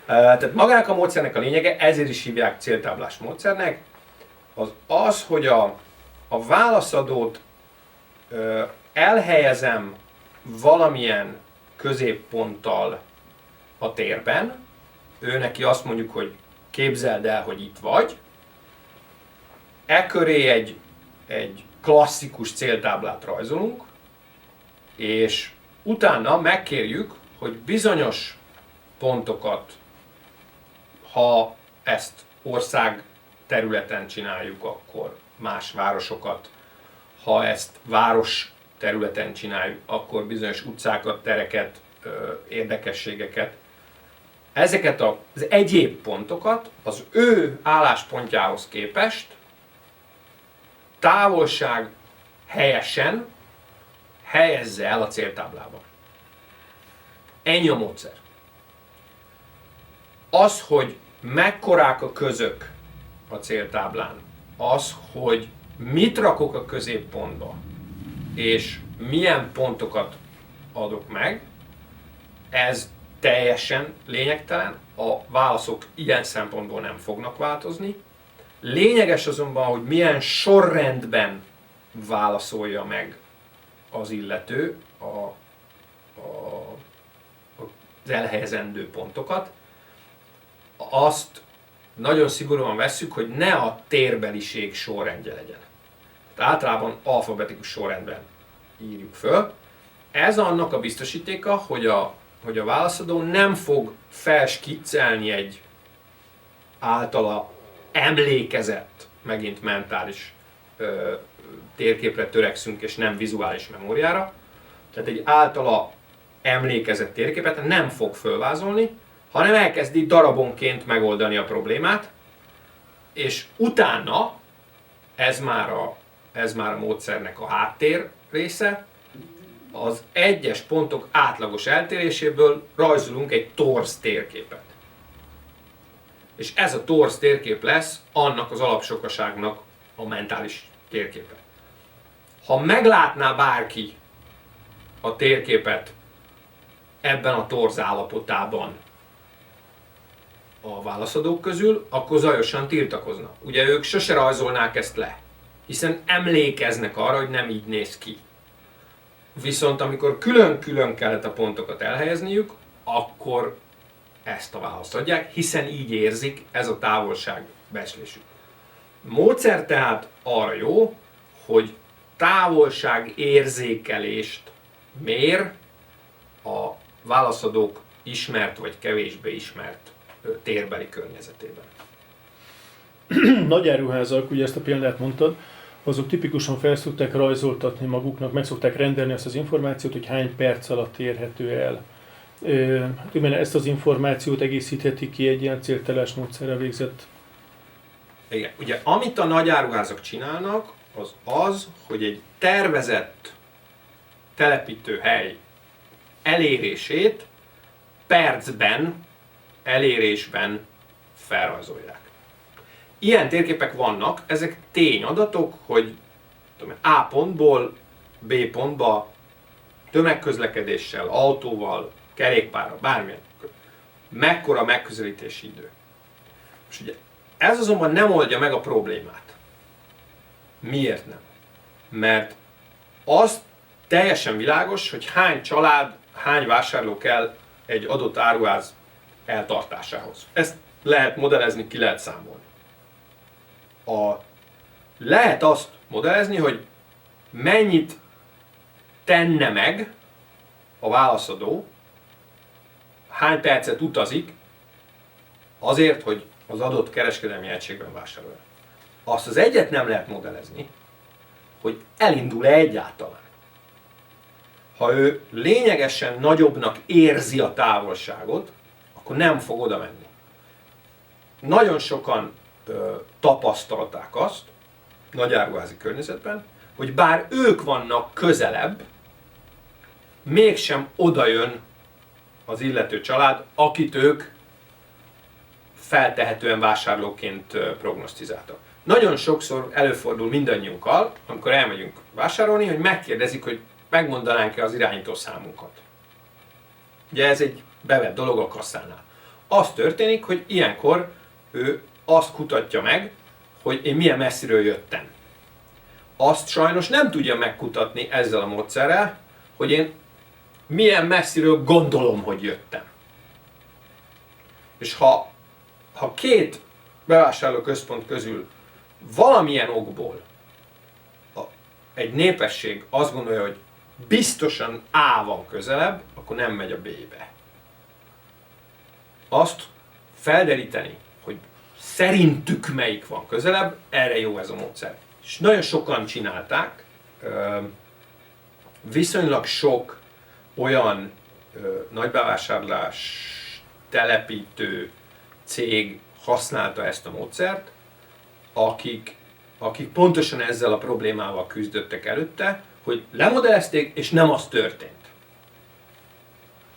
Tehát magának a módszernek a lényege, ezért is hívják céltáblás módszernek, az, hogy a válaszadót elhelyezem valamilyen középponttal a térben, ő neki azt mondjuk, hogy képzeld el, hogy itt vagy, e köré egy klasszikus céltáblát rajzolunk, és utána megkérjük, hogy bizonyos pontokat, ha ezt ország területen csináljuk, akkor más városokat, ha ezt város területen csináljuk, akkor bizonyos utcákat, tereket, érdekességeket. Ezeket az egyéb pontokat az ő álláspontjához képest távolság helyesen helyezze el a céltáblában. Ennyi a módszer. Az, hogy mekkorák a közök a céltáblán, az, hogy mit rakok a középpontba, és milyen pontokat adok meg, ez teljesen lényegtelen, a válaszok ilyen szempontból nem fognak változni. Lényeges azonban, hogy milyen sorrendben válaszolja meg az illető az elhelyezendő pontokat. Azt nagyon szigorúan vesszük, hogy ne a térbeliség sorrendje legyen. Tehát általában alfabetikus sorrendben írjuk föl. Ez annak a biztosítéka, hogy a válaszadó nem fog felskiccelni egy általa emlékezett, megint mentális térképre törekszünk, és nem vizuális memóriára. Tehát egy általa emlékezett térképet nem fog fölvázolni, hanem elkezdi darabonként megoldani a problémát, és utána ez már a módszernek a háttér része, az egyes pontok átlagos eltéréséből rajzolunk egy torz térképet. És ez a torz térkép lesz annak az alapsokaságnak a mentális térképe. Ha meglátná bárki a térképet ebben a torz állapotában a válaszadók közül, akkor zajosan tiltakozna. Ugye ők sose rajzolnák ezt le, hiszen emlékeznek arra, hogy nem így néz ki. Viszont amikor külön-külön kellett a pontokat elhelyezniük, akkor ezt a választ adják, hiszen így érzik, ez a távolságbecslésük. A módszer tehát arra jó, hogy távolságérzékelést mér a válaszadók ismert vagy kevésbé ismert térbeli környezetében. Nagy áruházak, ugye ezt a példát mondtad, azok tipikusan fel szokták rajzoltatni maguknak, meg szokták rendelni azt az információt, hogy hány perc alatt érhető el. Ezt az információt egészítheti ki egy ilyen céltáblás módszerrel végzett. Igen, ugye amit a nagy áruházak csinálnak, az, hogy egy tervezett telepítőhely elérését percben, elérésben felrajzolják. Ilyen térképek vannak, ezek tényadatok, hogy A pontból B pontba tömegközlekedéssel, autóval, kerékpárral, bármilyen, mekkora megközelítési idő. És ugye ez azonban nem oldja meg a problémát. Miért nem? Mert az teljesen világos, hogy hány család, hány vásárló kell egy adott áruház eltartásához. Ezt lehet modellezni, ki lehet számolni. Lehet azt modellezni, hogy mennyit tenne meg a válaszadó, hány percet utazik azért, hogy az adott kereskedelmi egységben vásárolja. Azt az egyet nem lehet modellezni, hogy elindul-e egyáltalán. Ha ő lényegesen nagyobbnak érzi a távolságot, akkor nem fog oda menni. Nagyon sokan tapasztalták azt nagyáruházi környezetben, hogy bár ők vannak közelebb, mégsem oda jön az illető család, akit ők feltehetően vásárlóként prognosztizáltak. Nagyon sokszor előfordul mindannyiunkkal, amikor elmegyünk vásárolni, hogy megkérdezik, hogy megmondanánk-e az irányítószámunkat. Ugye ez egy bevett dolog a kasszánál. az történik, hogy ilyenkor ő azt kutatja meg, hogy én milyen messziről jöttem. Azt sajnos nem tudja megkutatni ezzel a módszerrel, hogy én milyen messziről gondolom, hogy jöttem. És ha két bevásárlóközpont közül valamilyen okból egy népesség azt gondolja, hogy biztosan A van közelebb, akkor nem megy a B-be. Azt felderíteni, hogy szerintük melyik van közelebb, erre jó ez a módszer. És nagyon sokan csinálták, viszonylag sok olyan nagybevásárlás telepítő cég használta ezt a módszert, akik pontosan ezzel a problémával küzdöttek előtte, hogy lemodellezték, és nem az történt.